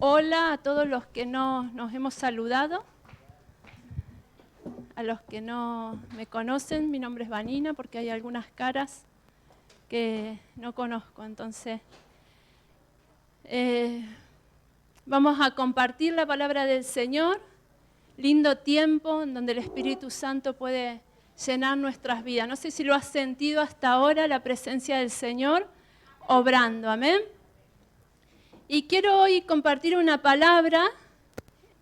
Hola a todos los que no nos hemos saludado, a los que no me conocen. Mi nombre es Vanina porque hay algunas caras que no conozco. Entonces, vamos a compartir la palabra del Señor. Lindo tiempo en donde el Espíritu Santo puede llenar nuestras vidas. No sé si lo has sentido hasta ahora, la presencia del Señor obrando. Amén. Y quiero hoy compartir una palabra.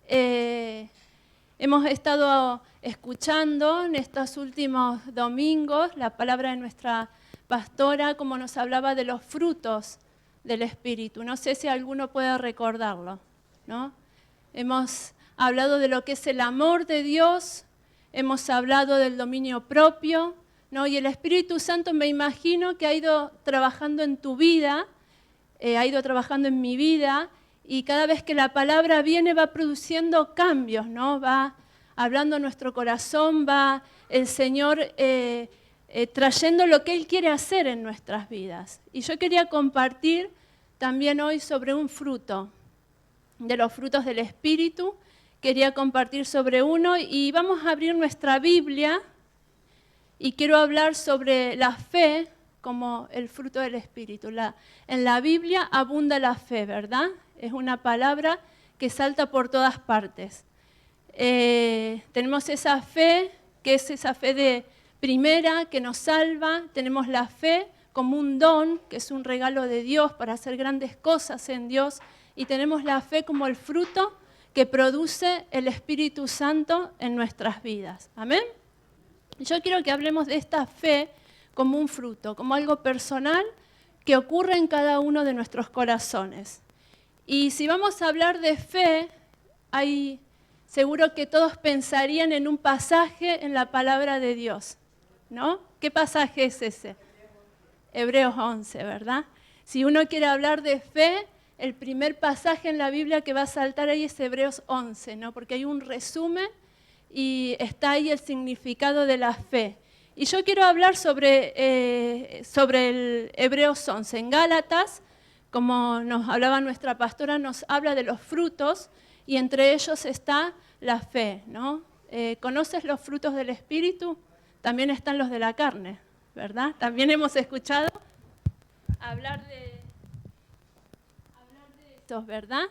Hemos estado escuchando en estos últimos domingos la palabra de nuestra pastora, como nos hablaba de los frutos del Espíritu. No sé si alguno puede recordarlo, ¿no? Hemos hablado de lo que es el amor de Dios, hemos hablado del dominio propio, ¿no? Y el Espíritu Santo, me imagino que ha ido trabajando en tu vida, ha ido trabajando en mi vida, y cada vez que la palabra viene va produciendo cambios, ¿no? Va hablando en nuestro corazón, va el Señor trayendo lo que Él quiere hacer en nuestras vidas. Y yo quería compartir también hoy sobre un fruto, de los frutos del Espíritu. Quería compartir sobre uno y vamos a abrir nuestra Biblia y quiero hablar sobre la fe como el fruto del Espíritu. En la Biblia abunda la fe, ¿verdad? Es una palabra que salta por todas partes. Tenemos esa fe, que es esa fe de primera, que nos salva. Tenemos la fe como un don, que es un regalo de Dios para hacer grandes cosas en Dios. Y tenemos la fe como el fruto que produce el Espíritu Santo en nuestras vidas. ¿Amén? Yo quiero que hablemos de esta fe como un fruto, como algo personal que ocurre en cada uno de nuestros corazones. Y si vamos a hablar de fe, seguro que todos pensarían en un pasaje en la palabra de Dios, ¿no? ¿Qué pasaje es ese? Hebreos 11, ¿verdad? Si uno quiere hablar de fe, el primer pasaje en la Biblia que va a saltar ahí es Hebreos 11, ¿no? Porque hay un resumen y está ahí el significado de la fe. Y yo quiero hablar sobre el Hebreos 11. En Gálatas, como nos hablaba nuestra pastora, nos habla de los frutos y entre ellos está la fe, ¿no? ¿Conoces los frutos del Espíritu? También están los de la carne, ¿verdad? También hemos escuchado hablar de estos, ¿verdad?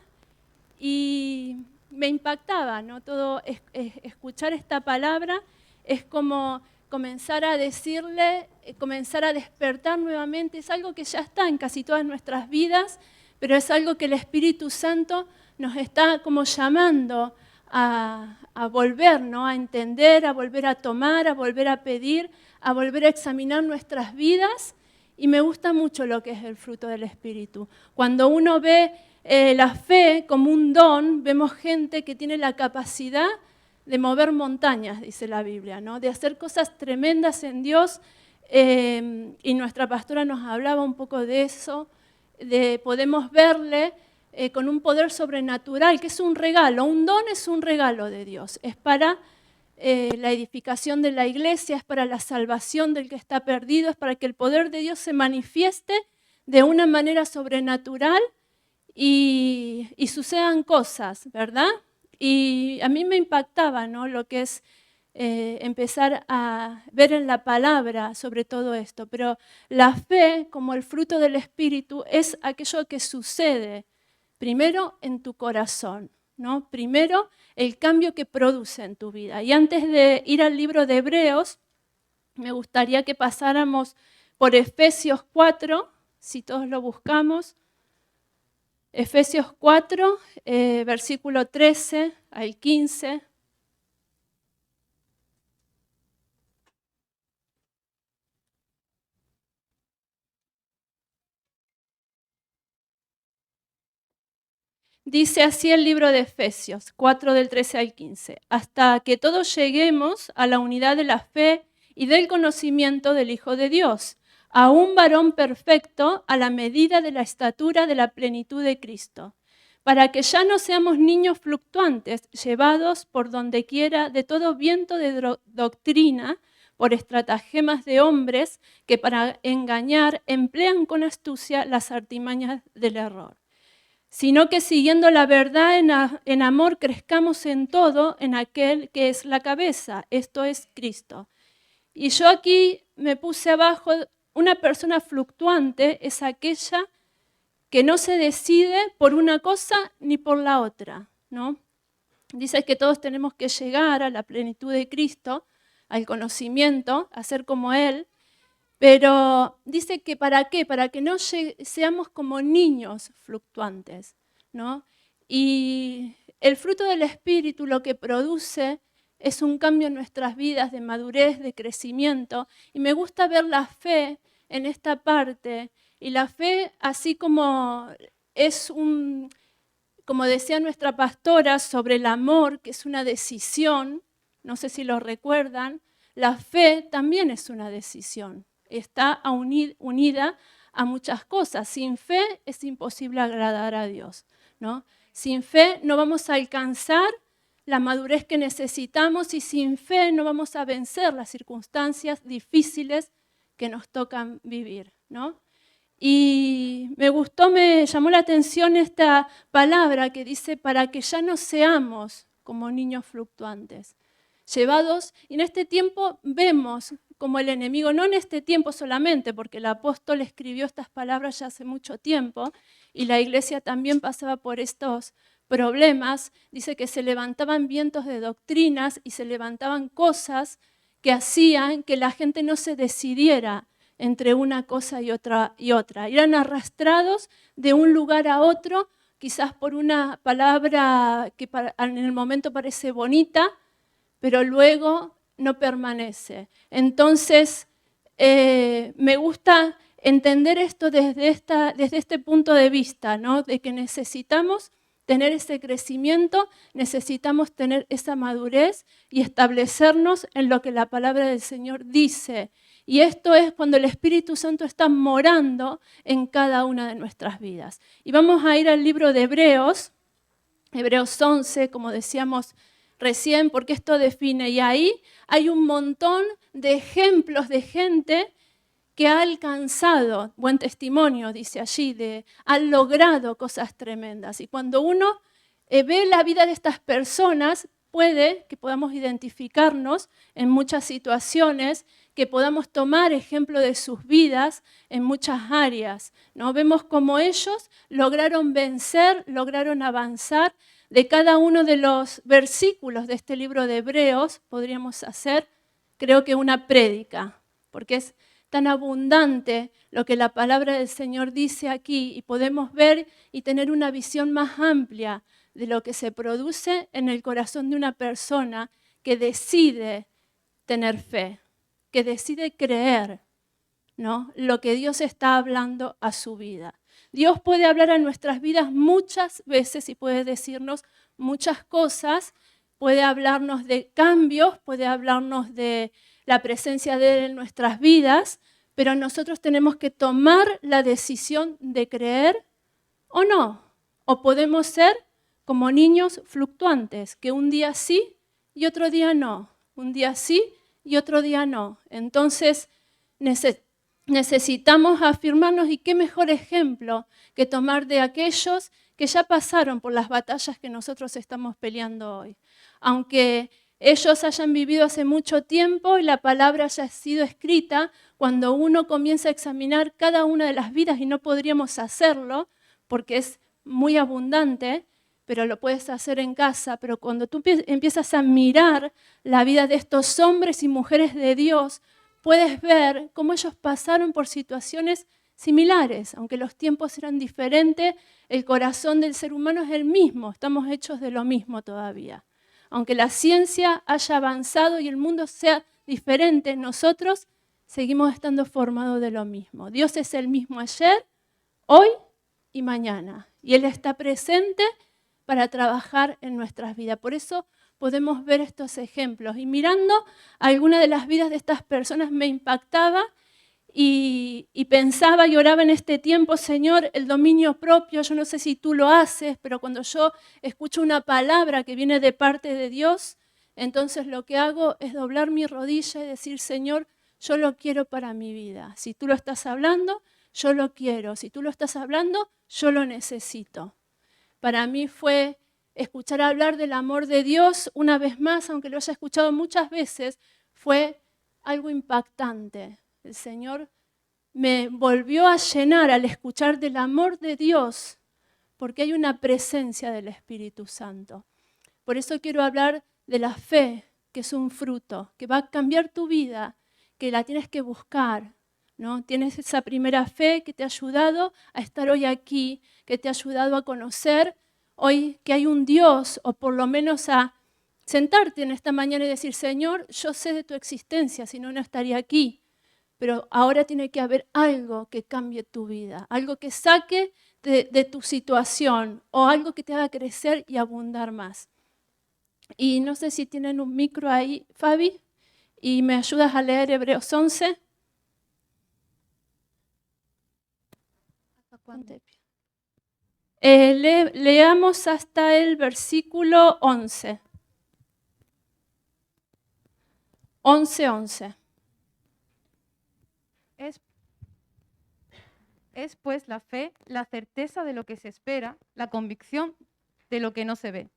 Y me impactaba, ¿no? Todo escuchar esta palabra es como comenzar a decirle, comenzar a despertar nuevamente. Es algo que ya está en casi todas nuestras vidas, pero es algo que el Espíritu Santo nos está como llamando a volver, ¿no? A entender, a volver a tomar, a volver a pedir, a volver a examinar nuestras vidas. Y me gusta mucho lo que es el fruto del Espíritu. Cuando uno ve la fe como un don, vemos gente que tiene la capacidad de mover montañas, dice la Biblia, ¿no? De hacer cosas tremendas en Dios. Y nuestra pastora nos hablaba un poco de eso, podemos verle con un poder sobrenatural, que es un regalo. Un don es un regalo de Dios, es para la edificación de la iglesia, es para la salvación del que está perdido, es para que el poder de Dios se manifieste de una manera sobrenatural y sucedan cosas, ¿verdad? Y a mí me impactaba, ¿no? Lo que es empezar a ver en la palabra sobre todo esto. Pero la fe, como el fruto del Espíritu, es aquello que sucede primero en tu corazón, ¿no? Primero el cambio que produce en tu vida. Y antes de ir al libro de Hebreos, me gustaría que pasáramos por Efesios 4, si todos lo buscamos. Efesios 4, versículo 13 al 15. Dice así el libro de Efesios 4 del 13 al 15. Hasta que todos lleguemos a la unidad de la fe y del conocimiento del Hijo de Dios, a un varón perfecto a la medida de la estatura de la plenitud de Cristo, para que ya no seamos niños fluctuantes, llevados por donde quiera de todo viento de doctrina, por estratagemas de hombres que para engañar emplean con astucia las artimañas del error. sino que siguiendo la verdad en amor crezcamos en todo en aquel que es la cabeza, esto es Cristo. Y yo aquí me puse abajo, una persona fluctuante es aquella que no se decide por una cosa ni por la otra, ¿no? Dice que todos tenemos que llegar a la plenitud de Cristo, al conocimiento, a ser como Él, pero dice que ¿para qué? Para que no seamos como niños fluctuantes, ¿no? Y el fruto del Espíritu lo que produce es un cambio en nuestras vidas de madurez, de crecimiento. Y me gusta ver la fe en esta parte. Y la fe, así como es como decía nuestra pastora, sobre el amor, que es una decisión, no sé si lo recuerdan, la fe también es una decisión. Está unida a muchas cosas. Sin fe es imposible agradar a Dios, ¿no? Sin fe no vamos a alcanzar la madurez que necesitamos y sin fe no vamos a vencer las circunstancias difíciles que nos tocan vivir, ¿no? Y me gustó, me llamó la atención esta palabra que dice para que ya no seamos como niños fluctuantes, llevados, y en este tiempo vemos como el enemigo, no en este tiempo solamente, porque el apóstol escribió estas palabras ya hace mucho tiempo, y la iglesia también pasaba por estos problemas, dice que se levantaban vientos de doctrinas y se levantaban cosas que hacían que la gente no se decidiera entre una cosa y otra. Eran arrastrados de un lugar a otro, quizás por una palabra que en el momento parece bonita, pero luego no permanece. Entonces, me gusta entender esto desde este punto de vista, ¿no? De que necesitamos tener ese crecimiento, necesitamos tener esa madurez y establecernos en lo que la palabra del Señor dice. Y esto es cuando el Espíritu Santo está morando en cada una de nuestras vidas. Y vamos a ir al libro de Hebreos 11, como decíamos recién, porque esto define. Y ahí hay un montón de ejemplos de gente que ha alcanzado buen testimonio, dice allí, han logrado cosas tremendas. Y cuando uno ve la vida de estas personas, puede que podamos identificarnos en muchas situaciones, que podamos tomar ejemplo de sus vidas en muchas áreas, ¿no? Vemos cómo ellos lograron vencer, lograron avanzar. De cada uno de los versículos de este libro de Hebreos podríamos hacer, creo que una prédica, porque es tan abundante lo que la palabra del Señor dice aquí y podemos ver y tener una visión más amplia de lo que se produce en el corazón de una persona que decide tener fe, que decide creer, ¿no? Lo que Dios está hablando a su vida. Dios puede hablar a nuestras vidas muchas veces y puede decirnos muchas cosas, puede hablarnos de cambios, puede hablarnos de la presencia de Él en nuestras vidas, pero nosotros tenemos que tomar la decisión de creer o no. O podemos ser como niños fluctuantes, que un día sí y otro día no. Un día sí y otro día no. Entonces necesitamos afirmarnos, y qué mejor ejemplo que tomar de aquellos que ya pasaron por las batallas que nosotros estamos peleando hoy. Aunque ellos hayan vivido hace mucho tiempo y la palabra haya sido escrita, cuando uno comienza a examinar cada una de las vidas, y no podríamos hacerlo porque es muy abundante, pero lo puedes hacer en casa, pero cuando tú empiezas a mirar la vida de estos hombres y mujeres de Dios, puedes ver cómo ellos pasaron por situaciones similares. Aunque los tiempos eran diferentes, el corazón del ser humano es el mismo, estamos hechos de lo mismo todavía. Aunque la ciencia haya avanzado y el mundo sea diferente, nosotros seguimos estando formados de lo mismo. Dios es el mismo ayer, hoy y mañana. Y Él está presente para trabajar en nuestras vidas. Por eso podemos ver estos ejemplos. Y mirando algunas de las vidas de estas personas me impactaba y pensaba y oraba en este tiempo, Señor, el dominio propio. Yo no sé si tú lo haces, pero cuando yo escucho una palabra que viene de parte de Dios, entonces lo que hago es doblar mi rodilla y decir, Señor, yo lo quiero para mi vida. Si tú lo estás hablando, yo lo quiero. Si tú lo estás hablando, yo lo necesito. para mí fue escuchar hablar del amor de Dios una vez más, aunque lo haya escuchado muchas veces, fue algo impactante. El Señor me volvió a llenar al escuchar del amor de Dios, porque hay una presencia del Espíritu Santo. Por eso quiero hablar de la fe, que es un fruto, que va a cambiar tu vida, que la tienes que buscar, ¿no? Tienes esa primera fe que te ha ayudado a estar hoy aquí, que te ha ayudado a conocer hoy que hay un Dios, o por lo menos a sentarte en esta mañana y decir, Señor, yo sé de tu existencia, si no, no estaría aquí. Pero ahora tiene que haber algo que cambie tu vida, algo que saque de tu situación o algo que te haga crecer y abundar más. Y no sé si tienen un micro ahí, Fabi, y me ayudas a leer Hebreos 11. Leamos hasta el versículo 11. 11. Es pues la fe, la certeza de lo que se espera, la convicción de lo que no se ve.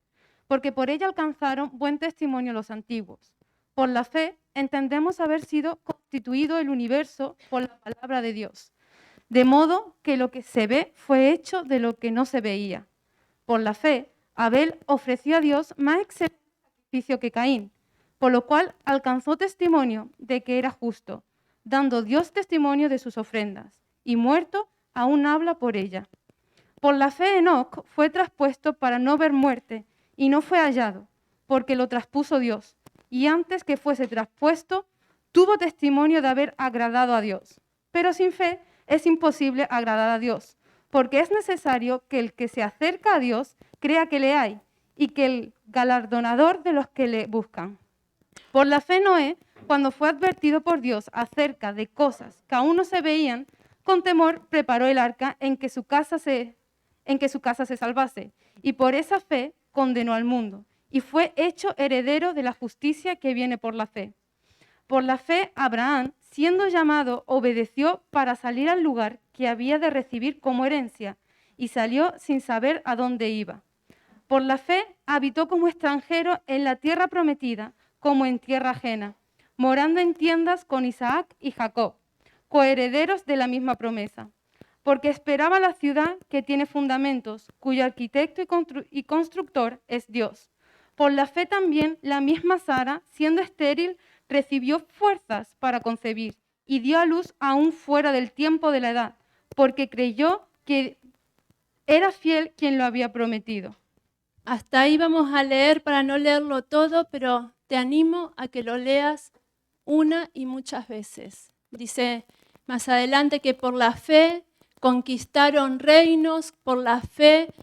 Porque por ella alcanzaron buen testimonio los antiguos. Por la fe entendemos haber sido constituido el universo por la palabra de Dios, de modo que lo que se ve fue hecho de lo que no se veía. Por la fe, Abel ofreció a Dios más excelente sacrificio que Caín, por lo cual alcanzó testimonio de que era justo, dando Dios testimonio de sus ofrendas, y muerto aún habla por ella. Por la fe Enoc fue traspuesto para no ver muerte, y no fue hallado, porque lo traspuso Dios, y antes que fuese traspuesto, tuvo testimonio de haber agradado a Dios. Pero sin fe es imposible agradar a Dios, porque es necesario que el que se acerca a Dios crea que le hay, y que el galardonador de los que le buscan. Por la fe Noé, cuando fue advertido por Dios acerca de cosas que aún no se veían, con temor preparó el arca en que su casa se salvase, y por esa fe condenó al mundo, y fue hecho heredero de la justicia que viene por la fe. Por la fe, Abraham, siendo llamado, obedeció para salir al lugar que había de recibir como herencia, y salió sin saber a dónde iba. Por la fe, habitó como extranjero en la tierra prometida, como en tierra ajena, morando en tiendas con Isaac y Jacob, coherederos de la misma promesa, porque esperaba la ciudad que tiene fundamentos, cuyo arquitecto y constructor es Dios. Por la fe también la misma Sara, siendo estéril, recibió fuerzas para concebir y dio a luz aún fuera del tiempo de la edad, porque creyó que era fiel quien lo había prometido. Hasta ahí vamos a leer para no leerlo todo, pero te animo a que lo leas una y muchas veces. Dice más adelante que por la fe conquistaron reinos, por la fe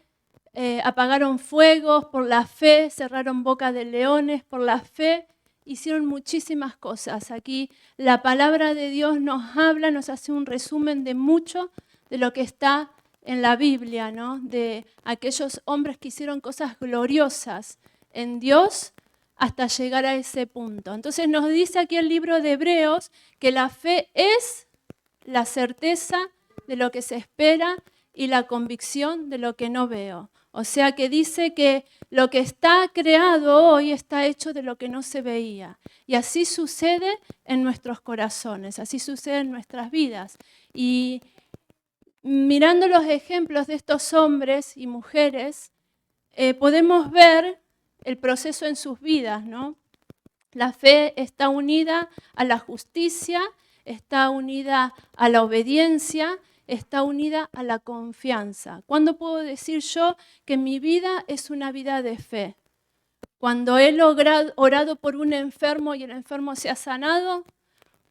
apagaron fuegos, por la fe cerraron bocas de leones, por la fe hicieron muchísimas cosas. Aquí la palabra de Dios nos habla, nos hace un resumen de mucho de lo que está en la Biblia, ¿no? De aquellos hombres que hicieron cosas gloriosas en Dios hasta llegar a ese punto. Entonces nos dice aquí el libro de Hebreos que la fe es la certeza de lo que se espera y la convicción de lo que no veo. O sea que dice que lo que está creado hoy está hecho de lo que no se veía. Y así sucede en nuestros corazones, así sucede en nuestras vidas. Y mirando los ejemplos de estos hombres y mujeres, podemos ver el proceso en sus vidas, ¿no? La fe está unida a la justicia, está unida a la obediencia, está unida a la confianza. ¿Cuándo puedo decir yo que mi vida es una vida de fe? Cuando he orado por un enfermo y el enfermo se ha sanado,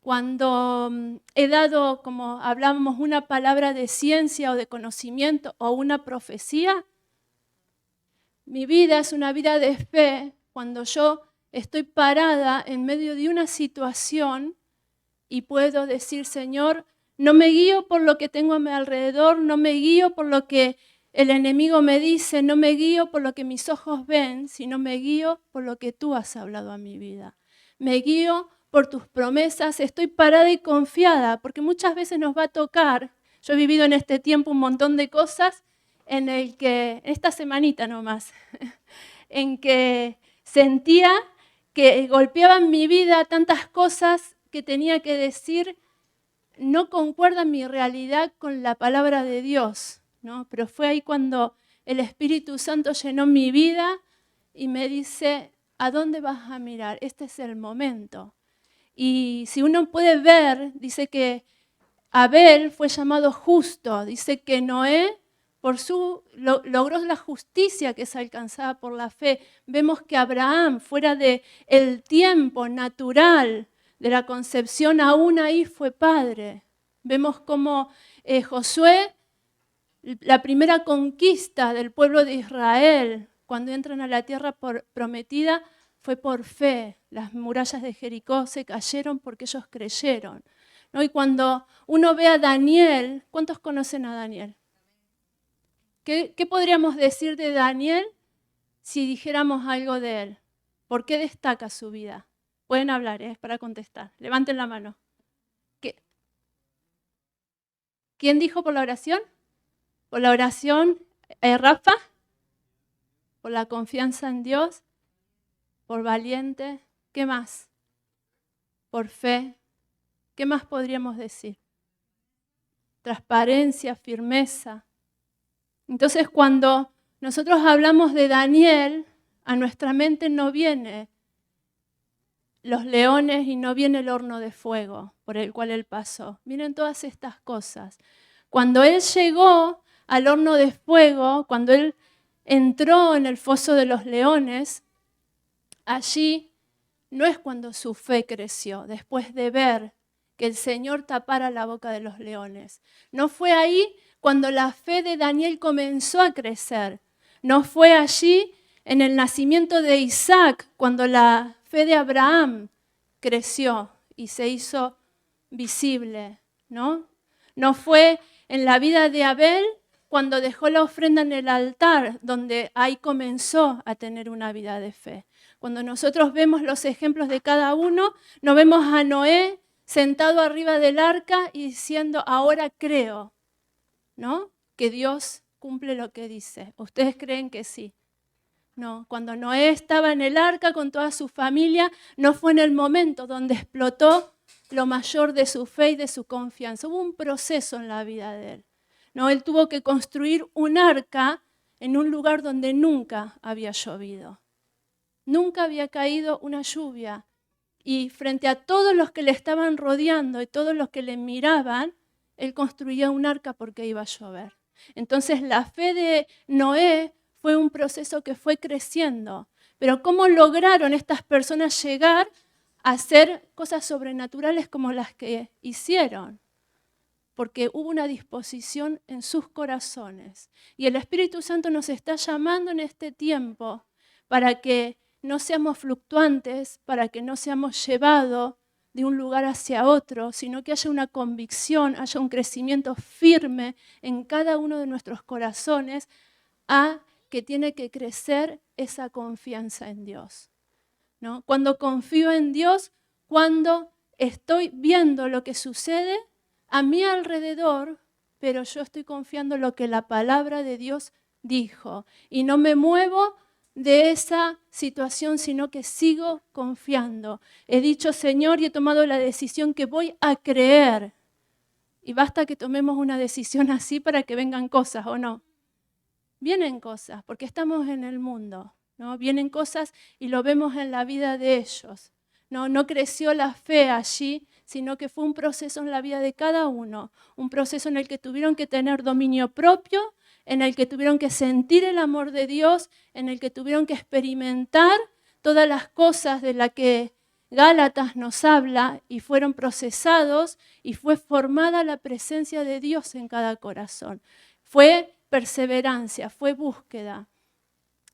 cuando he dado, como hablábamos, una palabra de ciencia o de conocimiento o una profecía. Mi vida es una vida de fe cuando yo estoy parada en medio de una situación y puedo decir, Señor, no me guío por lo que tengo a mi alrededor, no me guío por lo que el enemigo me dice, no me guío por lo que mis ojos ven, sino me guío por lo que tú has hablado a mi vida. Me guío por tus promesas, estoy parada y confiada, porque muchas veces nos va a tocar. Yo he vivido en este tiempo un montón de cosas en el que, esta semanita nomás, en que sentía que golpeaban mi vida tantas cosas que tenía que decir, no concuerdan mi realidad con la palabra de Dios, ¿no? Pero fue ahí cuando el Espíritu Santo llenó mi vida y me dice, ¿a dónde vas a mirar? Este es el momento. Y si uno puede ver, dice que Abel fue llamado justo, dice que Noé logró la justicia que es alcanzada por la fe. Vemos que Abraham, fuera del tiempo natural de la concepción, aún ahí fue padre. Vemos como Josué, la primera conquista del pueblo de Israel, cuando entran a la tierra prometida, fue por fe. Las murallas de Jericó se cayeron porque ellos creyeron, ¿no? Y cuando uno ve a Daniel, ¿cuántos conocen a Daniel? ¿Qué podríamos decir de Daniel si dijéramos algo de él? ¿Por qué destaca su vida? Pueden hablar, es para contestar. Levanten la mano. ¿Quién dijo por la oración? Por la oración, Rafa. Por la confianza en Dios. Por valiente. ¿Qué más? Por fe. ¿Qué más podríamos decir? Transparencia, firmeza. Entonces, cuando nosotros hablamos de Daniel, a nuestra mente no viene los leones y no viene el horno de fuego por el cual él pasó. Miren todas estas cosas. Cuando él llegó al horno de fuego, cuando él entró en el foso de los leones, allí no es cuando su fe creció, después de ver que el Señor tapara la boca de los leones. No fue ahí cuando la fe de Daniel comenzó a crecer. No fue allí en el nacimiento de Isaac cuando la fe de Abraham creció y se hizo visible, ¿no? No fue en la vida de Abel cuando dejó la ofrenda en el altar, donde ahí comenzó a tener una vida de fe. Cuando nosotros vemos los ejemplos de cada uno, nos vemos a Noé sentado arriba del arca y diciendo, ahora creo, ¿no? Que Dios cumple lo que dice. ¿Ustedes creen que sí? No, cuando Noé estaba en el arca con toda su familia, no fue en el momento donde explotó lo mayor de su fe y de su confianza. Hubo un proceso en la vida de él. No, él tuvo que construir un arca en un lugar donde nunca había llovido. Nunca había caído una lluvia. Y frente a todos los que le estaban rodeando y todos los que le miraban, él construía un arca porque iba a llover. Entonces la fe de Noé fue un proceso que fue creciendo. Pero ¿cómo lograron estas personas llegar a hacer cosas sobrenaturales como las que hicieron? Porque hubo una disposición en sus corazones. Y el Espíritu Santo nos está llamando en este tiempo para que no seamos fluctuantes, para que no seamos llevados de un lugar hacia otro, sino que haya una convicción, haya un crecimiento firme en cada uno de nuestros corazones a que tiene que crecer esa confianza en Dios, ¿no? Cuando confío en Dios, cuando estoy viendo lo que sucede a mi alrededor, pero yo estoy confiando en lo que la palabra de Dios dijo y no me muevo de esa situación, sino que sigo confiando. He dicho, Señor, y he tomado la decisión que voy a creer. Y basta que tomemos una decisión así para que vengan cosas, ¿o no? Vienen cosas, porque estamos en el mundo, ¿no? Vienen cosas y lo vemos en la vida de ellos. No creció la fe allí, sino que fue un proceso en la vida de cada uno, un proceso en el que tuvieron que tener dominio propio, en el que tuvieron que sentir el amor de Dios, en el que tuvieron que experimentar todas las cosas de las que Gálatas nos habla y fueron procesados y fue formada la presencia de Dios en cada corazón. Fue perseverancia, fue búsqueda.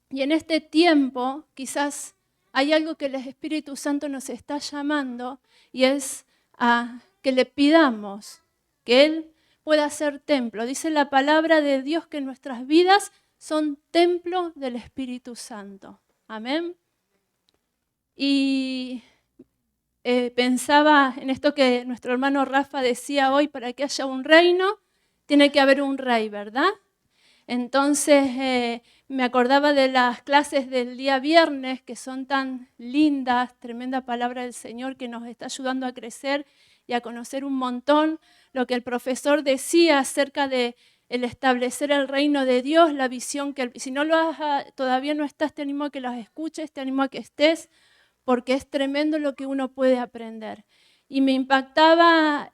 Y en este tiempo quizás hay algo que el Espíritu Santo nos está llamando y es a que le pidamos que Él pueda ser templo. Dice la palabra de Dios que nuestras vidas son templo del Espíritu Santo. Amén. Y pensaba en esto que nuestro hermano Rafa decía hoy, para que haya un reino, tiene que haber un rey, ¿verdad? Entonces me acordaba de las clases del día viernes, que son tan lindas, tremenda palabra del Señor que nos está ayudando a crecer y a conocer un montón lo que el profesor decía acerca de el establecer el reino de Dios, la visión que si no lo has, todavía no estás, te animo a que los escuches, te animo a que estés, porque es tremendo lo que uno puede aprender. Y me impactaba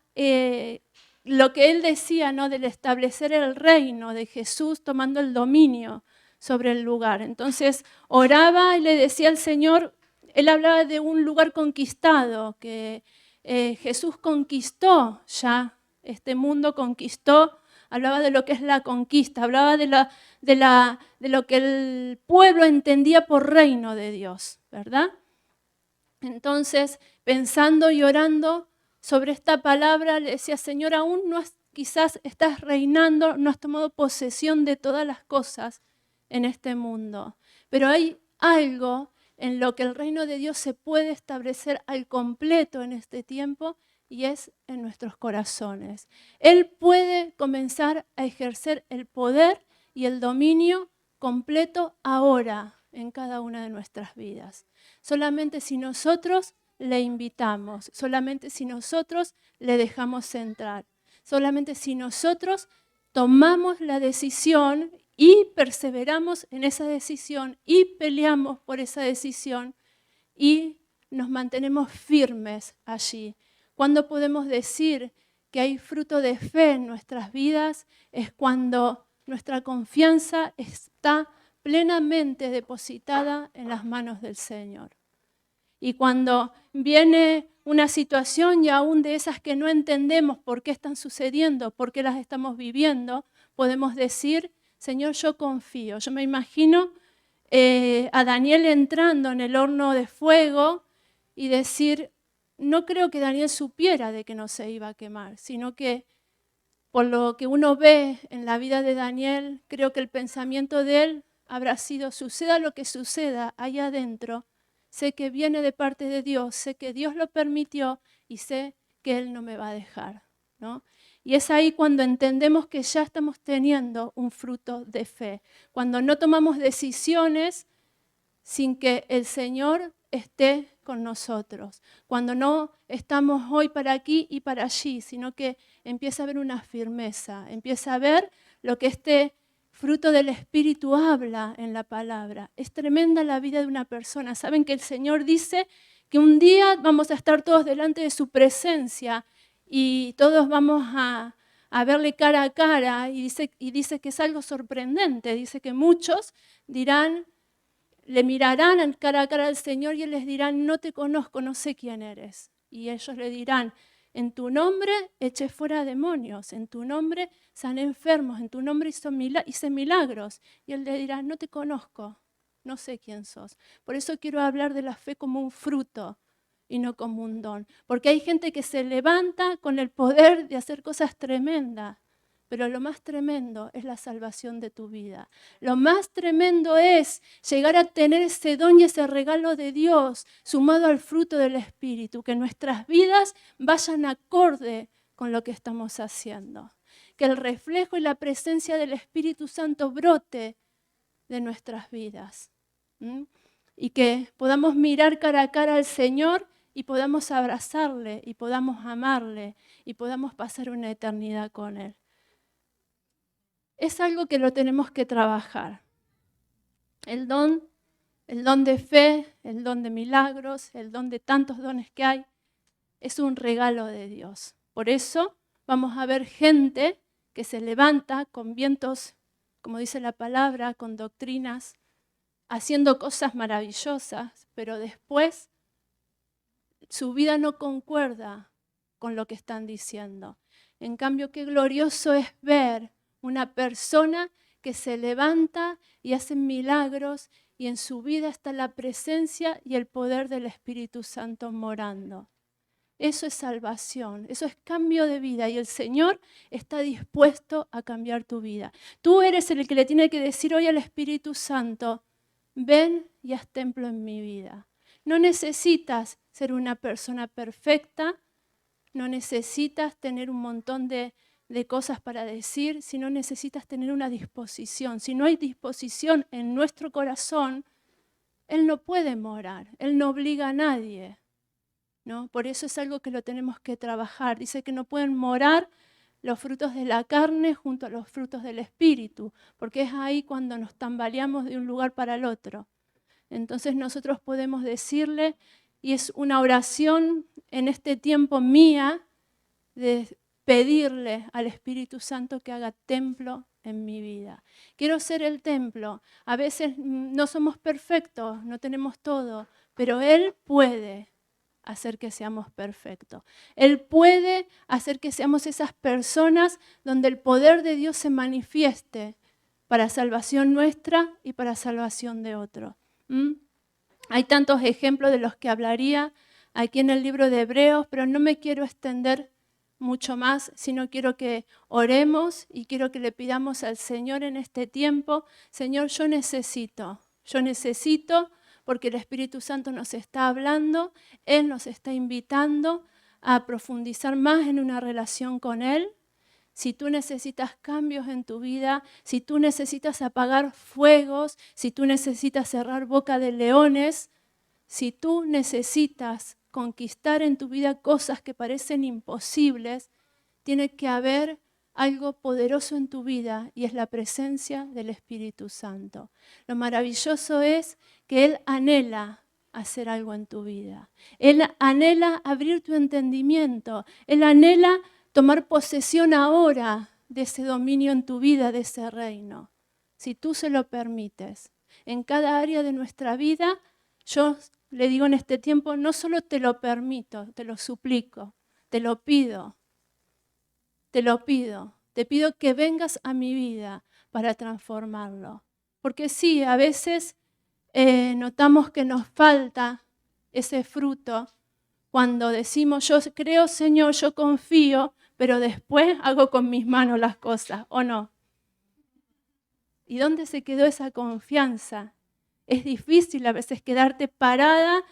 lo que él decía, ¿no? Del establecer el reino de Jesús tomando el dominio sobre el lugar. Entonces oraba y le decía al Señor, él hablaba de un lugar conquistado, que Jesús conquistó ya, este mundo conquistó, hablaba de lo que es la conquista, hablaba de lo que el pueblo entendía por reino de Dios, ¿verdad? Entonces, pensando y orando sobre esta palabra, le decía, Señor, aún no quizás estás reinando, no has tomado posesión de todas las cosas en este mundo, pero hay algo en lo que el reino de Dios se puede establecer al completo en este tiempo y es en nuestros corazones. Él puede comenzar a ejercer el poder y el dominio completo ahora en cada una de nuestras vidas. Solamente si nosotros le invitamos, solamente si nosotros le dejamos entrar, solamente si nosotros tomamos la decisión y perseveramos en esa decisión y peleamos por esa decisión y nos mantenemos firmes allí. Cuando podemos decir que hay fruto de fe en nuestras vidas es cuando nuestra confianza está plenamente depositada en las manos del Señor. Y cuando viene una situación y aún de esas que no entendemos por qué están sucediendo, por qué las estamos viviendo, podemos decir, Señor, yo confío. Yo me imagino a Daniel entrando en el horno de fuego y decir, no creo que Daniel supiera de que no se iba a quemar, sino que por lo que uno ve en la vida de Daniel, creo que el pensamiento de él habrá sido, suceda lo que suceda allá adentro, sé que viene de parte de Dios, sé que Dios lo permitió y sé que Él no me va a dejar, ¿no? Y es ahí cuando entendemos que ya estamos teniendo un fruto de fe, cuando no tomamos decisiones sin que el Señor esté con nosotros, cuando no estamos hoy para aquí y para allí, sino que empieza a haber una firmeza, empieza a ver lo que este fruto del Espíritu habla en la palabra. Es tremenda la vida de una persona. Saben que el Señor dice que un día vamos a estar todos delante de su presencia y todos vamos a verle cara a cara y dice que es algo sorprendente. Dice que muchos dirán, le mirarán cara a cara al Señor y Él les dirá, no te conozco, no sé quién eres. Y ellos le dirán, en tu nombre eché fuera demonios, en tu nombre sané enfermos, en tu nombre hice milagros. Y Él le dirá, no te conozco, no sé quién sos. Por eso quiero hablar de la fe como un fruto y no como un don. Porque hay gente que se levanta con el poder de hacer cosas tremendas. Pero lo más tremendo es la salvación de tu vida. Lo más tremendo es llegar a tener ese don y ese regalo de Dios sumado al fruto del Espíritu, que nuestras vidas vayan acorde con lo que estamos haciendo. Que el reflejo y la presencia del Espíritu Santo brote de nuestras vidas. Y que podamos mirar cara a cara al Señor y podamos abrazarle y podamos amarle y podamos pasar una eternidad con Él. Es algo que lo tenemos que trabajar. El don de fe, el don de milagros, el don de tantos dones que hay, es un regalo de Dios. Por eso vamos a ver gente que se levanta con vientos, como dice la palabra, con doctrinas, haciendo cosas maravillosas, pero después su vida no concuerda con lo que están diciendo. En cambio, qué glorioso es ver una persona que se levanta y hace milagros y en su vida está la presencia y el poder del Espíritu Santo morando. Eso es salvación, eso es cambio de vida y el Señor está dispuesto a cambiar tu vida. Tú eres el que le tiene que decir hoy al Espíritu Santo, ven y haz templo en mi vida. No necesitas ser una persona perfecta, no necesitas tener un montón de de cosas para decir, sino necesitas tener una disposición. Si no hay disposición en nuestro corazón, Él no puede morar, Él no obliga a nadie, ¿no? Por eso es algo que lo tenemos que trabajar. Dice que no pueden morar los frutos de la carne junto a los frutos del Espíritu, porque es ahí cuando nos tambaleamos de un lugar para el otro. Entonces nosotros podemos decirle, y es una oración en este tiempo mía, de pedirle al Espíritu Santo que haga templo en mi vida. Quiero ser el templo. A veces no somos perfectos, no tenemos todo, pero Él puede hacer que seamos perfectos. Él puede hacer que seamos esas personas donde el poder de Dios se manifieste para salvación nuestra y para salvación de otros. Hay tantos ejemplos de los que hablaría aquí en el libro de Hebreos, pero no me quiero extender mucho más, sino quiero que oremos y quiero que le pidamos al Señor en este tiempo, Señor, yo necesito, porque el Espíritu Santo nos está hablando, Él nos está invitando a profundizar más en una relación con Él. Si tú necesitas cambios en tu vida, si tú necesitas apagar fuegos, si tú necesitas cerrar boca de leones, si tú necesitas conquistar en tu vida cosas que parecen imposibles, tiene que haber algo poderoso en tu vida y es la presencia del Espíritu Santo. Lo maravilloso es que Él anhela hacer algo en tu vida. Él anhela abrir tu entendimiento. Él anhela tomar posesión ahora de ese dominio en tu vida, de ese reino. Si tú se lo permites. En cada área de nuestra vida, yo le digo en este tiempo, no solo te lo permito, te lo suplico, te lo pido. Te pido que vengas a mi vida para transformarlo. Porque sí, a veces notamos que nos falta ese fruto cuando decimos, yo creo, Señor, yo confío, pero después hago con mis manos las cosas, ¿o no? ¿Y dónde se quedó esa confianza? Es difícil a veces quedarte parada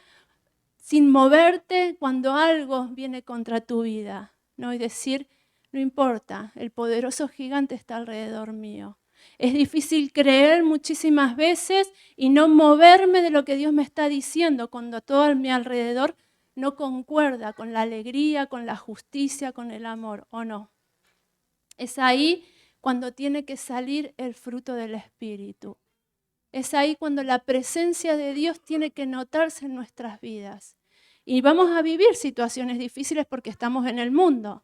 sin moverte cuando algo viene contra tu vida, ¿no? Y decir, no importa, el poderoso gigante está alrededor mío. Es difícil creer muchísimas veces y no moverme de lo que Dios me está diciendo cuando todo a mi alrededor no concuerda con la alegría, con la justicia, con el amor, ¿o no? Es ahí cuando tiene que salir el fruto del Espíritu. Es ahí cuando la presencia de Dios tiene que notarse en nuestras vidas. Y vamos a vivir situaciones difíciles porque estamos en el mundo.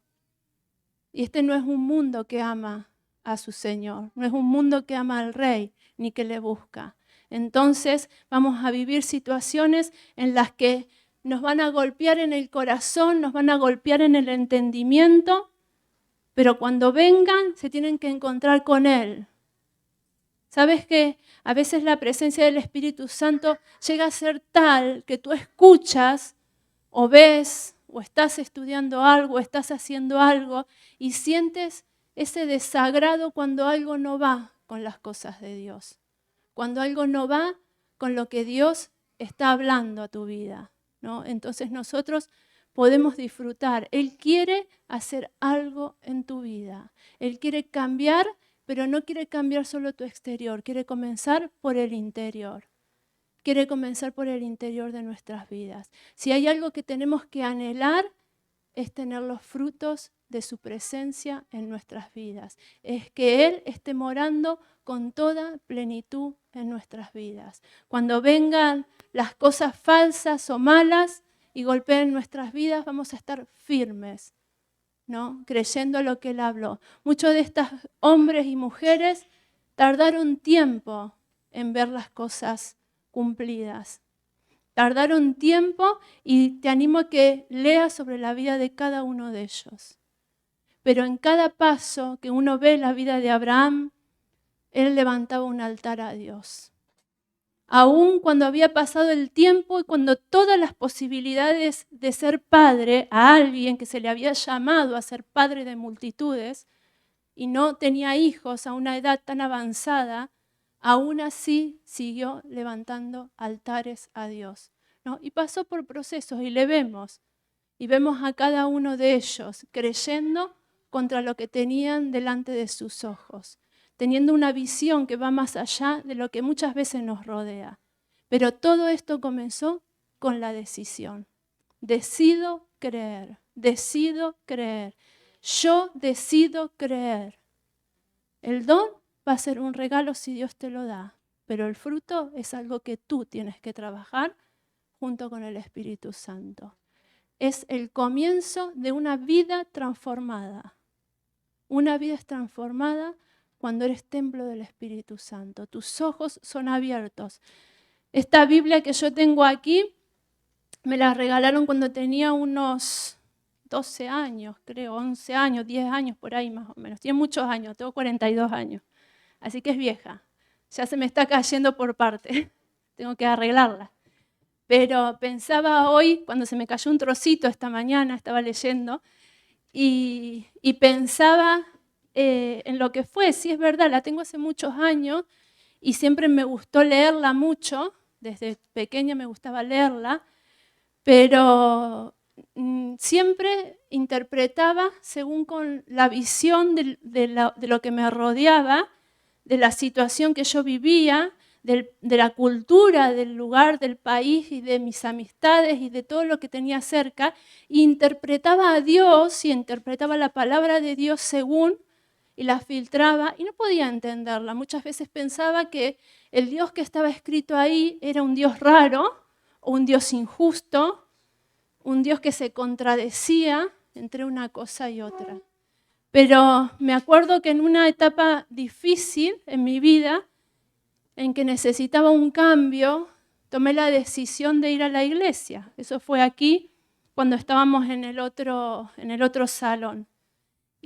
Y este no es un mundo que ama a su Señor, no es un mundo que ama al Rey ni que le busca. Entonces vamos a vivir situaciones en las que nos van a golpear en el corazón, nos van a golpear en el entendimiento, pero cuando vengan se tienen que encontrar con Él. ¿Sabes que a veces la presencia del Espíritu Santo llega a ser tal que tú escuchas o ves o estás estudiando algo, estás haciendo algo y sientes ese desagrado cuando algo no va con las cosas de Dios, cuando algo no va con lo que Dios está hablando a tu vida, ¿no? Entonces nosotros podemos disfrutar. Él quiere hacer algo en tu vida. Él quiere cambiar, pero no quiere cambiar solo tu exterior, quiere comenzar por el interior. Quiere comenzar por el interior de nuestras vidas. Si hay algo que tenemos que anhelar, es tener los frutos de su presencia en nuestras vidas. Es que Él esté morando con toda plenitud en nuestras vidas. Cuando vengan las cosas falsas o malas y golpeen nuestras vidas, vamos a estar firmes, ¿no? Creyendo lo que Él habló. Muchos de estos hombres y mujeres tardaron tiempo en ver las cosas cumplidas. Tardaron tiempo y te animo a que leas sobre la vida de cada uno de ellos. Pero en cada paso que uno ve la vida de Abraham, él levantaba un altar a Dios. Aún cuando había pasado el tiempo y cuando todas las posibilidades de ser padre a alguien que se le había llamado a ser padre de multitudes y no tenía hijos a una edad tan avanzada, aún así siguió levantando altares a Dios, ¿no? Y pasó por procesos y le vemos. Y vemos a cada uno de ellos creyendo contra lo que tenían delante de sus ojos, teniendo una visión que va más allá de lo que muchas veces nos rodea. Pero todo esto comenzó con la decisión. Decido creer, decido creer. Yo decido creer. El don va a ser un regalo si Dios te lo da, pero el fruto es algo que tú tienes que trabajar junto con el Espíritu Santo. Es el comienzo de una vida transformada. Una vida es transformada cuando eres templo del Espíritu Santo. Tus ojos son abiertos. Esta Biblia que yo tengo aquí, me la regalaron cuando tenía unos 12 años, creo, 11 años, 10 años, por ahí más o menos. Tiene muchos años, tengo 42 años. Así que es vieja. Ya se me está cayendo por parte. Tengo que arreglarla. Pero pensaba hoy, cuando se me cayó un trocito esta mañana, estaba leyendo, y pensaba en lo que fue. Sí, es verdad, la tengo hace muchos años y siempre me gustó leerla mucho. Desde pequeña me gustaba leerla, pero siempre interpretaba según con la visión de lo que me rodeaba, de la situación que yo vivía, de la cultura, del lugar, del país y de mis amistades y de todo lo que tenía cerca, e interpretaba a Dios y interpretaba la palabra de Dios según, y la filtraba y no podía entenderla. Muchas veces pensaba que el Dios que estaba escrito ahí era un Dios raro o un Dios injusto, un Dios que se contradecía entre una cosa y otra. Pero me acuerdo que en una etapa difícil en mi vida, en que necesitaba un cambio, tomé la decisión de ir a la iglesia. Eso fue aquí, cuando estábamos en el otro salón.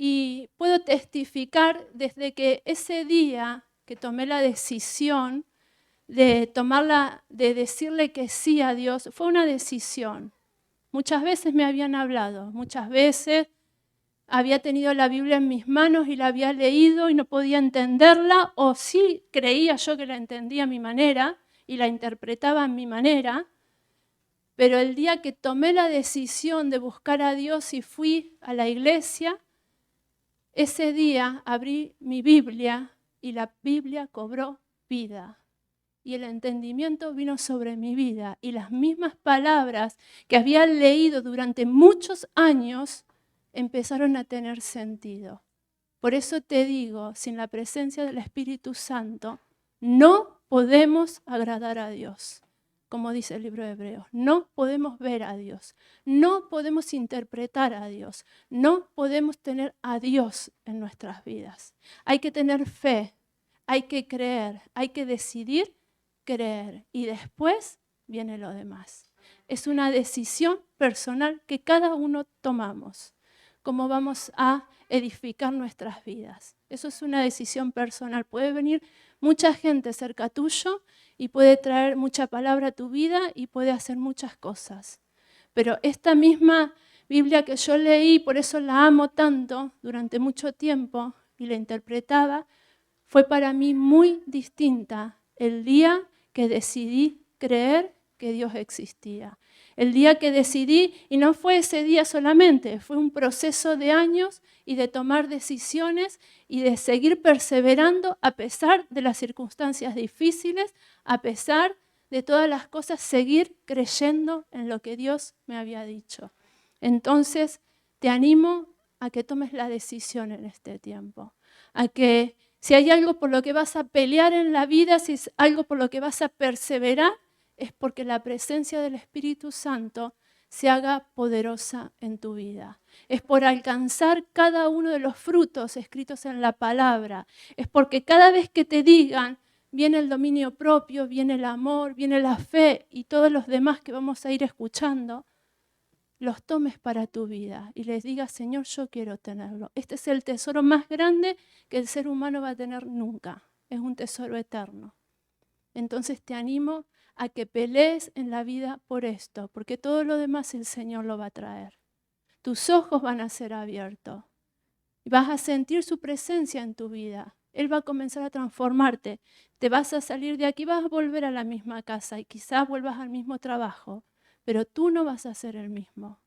Y puedo testificar desde que ese día que tomé la decisión de decirle que sí a Dios, fue una decisión. Muchas veces me habían hablado, muchas veces había tenido la Biblia en mis manos y la había leído y no podía entenderla, o sí creía yo que la entendía a mi manera y la interpretaba a mi manera, pero el día que tomé la decisión de buscar a Dios y fui a la iglesia, ese día abrí mi Biblia y la Biblia cobró vida. Y el entendimiento vino sobre mi vida. Y las mismas palabras que había leído durante muchos años empezaron a tener sentido. Por eso te digo, sin la presencia del Espíritu Santo, no podemos agradar a Dios. Como dice el libro de Hebreos, no podemos ver a Dios, no podemos interpretar a Dios, no podemos tener a Dios en nuestras vidas. Hay que tener fe, hay que creer, hay que decidir creer y después viene lo demás. Es una decisión personal que cada uno tomamos, cómo vamos a edificar nuestras vidas. Eso es una decisión personal. Puede venir mucha gente cerca tuyo y puede traer mucha palabra a tu vida y puede hacer muchas cosas. Pero esta misma Biblia que yo leí, por eso la amo tanto durante mucho tiempo y la interpretaba, fue para mí muy distinta el día que decidí creer que Dios existía. El día que decidí, y no fue ese día solamente, fue un proceso de años y de tomar decisiones y de seguir perseverando a pesar de las circunstancias difíciles, a pesar de todas las cosas, seguir creyendo en lo que Dios me había dicho. Entonces, te animo a que tomes la decisión en este tiempo, a que si hay algo por lo que vas a pelear en la vida, si es algo por lo que vas a perseverar, es porque la presencia del Espíritu Santo se haga poderosa en tu vida. Es por alcanzar cada uno de los frutos escritos en la palabra. Es porque cada vez que te digan, viene el dominio propio, viene el amor, viene la fe y todos los demás que vamos a ir escuchando, los tomes para tu vida y les digas, Señor, yo quiero tenerlo. Este es el tesoro más grande que el ser humano va a tener nunca. Es un tesoro eterno. Entonces te animo a que pelees en la vida por esto, porque todo lo demás el Señor lo va a traer. Tus ojos van a ser abiertos y vas a sentir su presencia en tu vida. Él va a comenzar a transformarte. Te vas a salir de aquí, vas a volver a la misma casa y quizás vuelvas al mismo trabajo, pero tú no vas a ser el mismo.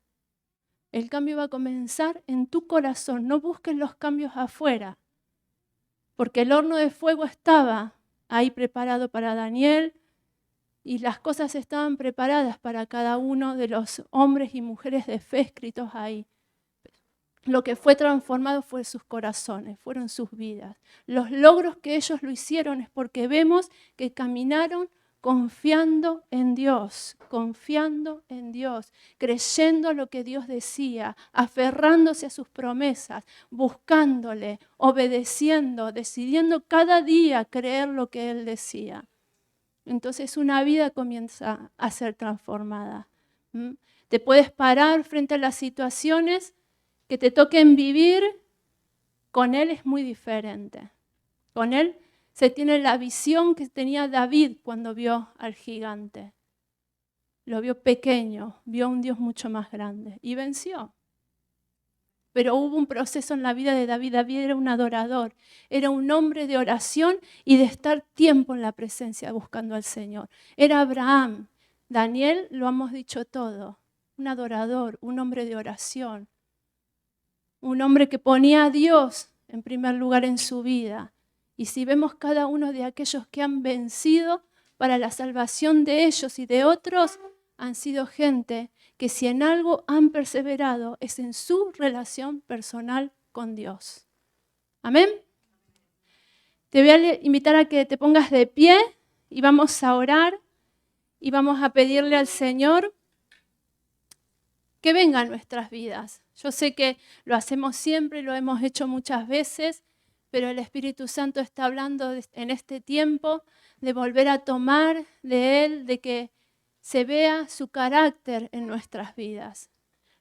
El cambio va a comenzar en tu corazón. No busques los cambios afuera, porque el horno de fuego estaba ahí preparado para Daniel y las cosas estaban preparadas para cada uno de los hombres y mujeres de fe escritos ahí. Lo que fue transformado fue sus corazones, fueron sus vidas. Los logros que ellos lo hicieron es porque vemos que caminaron confiando en Dios, creyendo lo que Dios decía, aferrándose a sus promesas, buscándole, obedeciendo, decidiendo cada día creer lo que Él decía. Entonces una vida comienza a ser transformada. Te puedes parar frente a las situaciones que te toquen vivir, con Él es muy diferente. Con Él se tiene la visión que tenía David cuando vio al gigante. Lo vio pequeño, vio a un Dios mucho más grande y venció. Pero hubo un proceso en la vida de David. David era un adorador, era un hombre de oración y de estar tiempo en la presencia buscando al Señor. Era Abraham. Daniel, lo hemos dicho todo, un adorador, un hombre de oración. Un hombre que ponía a Dios en primer lugar en su vida. Y si vemos cada uno de aquellos que han vencido para la salvación de ellos y de otros, han sido gente que si en algo han perseverado es en su relación personal con Dios. Amén. Te voy a invitar a que te pongas de pie y vamos a orar y vamos a pedirle al Señor que venga a nuestras vidas. Yo sé que lo hacemos siempre, lo hemos hecho muchas veces, pero el Espíritu Santo está hablando en este tiempo de volver a tomar de Él, de que se vea su carácter en nuestras vidas.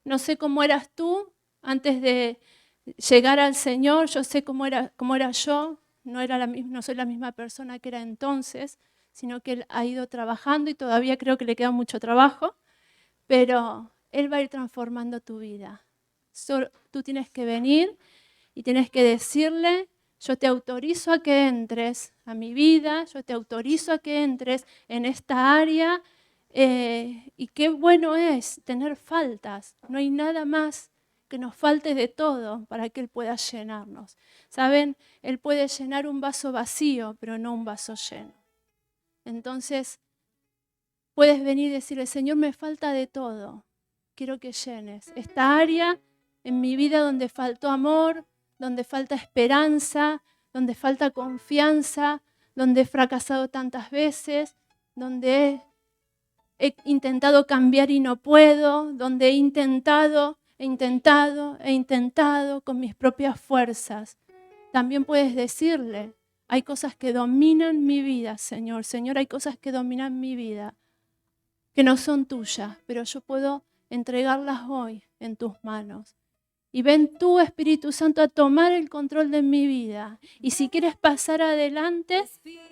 No sé cómo eras tú antes de llegar al Señor, yo sé cómo era yo, no soy la misma persona que era entonces, sino que Él ha ido trabajando y todavía creo que le queda mucho trabajo, pero Él va a ir transformando tu vida. Solo tú tienes que venir y tienes que decirle: yo te autorizo a que entres a mi vida, yo te autorizo a que entres en esta área, y qué bueno es tener faltas. No hay nada más que nos falte de todo para que Él pueda llenarnos. ¿Saben? Él puede llenar un vaso vacío, pero no un vaso lleno. Entonces, puedes venir y decirle: Señor, me falta de todo. Quiero que llenes esta área en mi vida donde faltó amor, donde falta esperanza, donde falta confianza, donde he fracasado tantas veces, donde he intentado cambiar y no puedo, donde he intentado con mis propias fuerzas. También puedes decirle: hay cosas que dominan mi vida, Señor. Señor, hay cosas que dominan mi vida, que no son tuyas, pero yo puedo entregarlas hoy en tus manos. Y ven tú, Espíritu Santo, a tomar el control de mi vida. Y si quieres pasar adelante,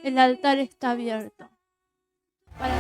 el altar está abierto. Para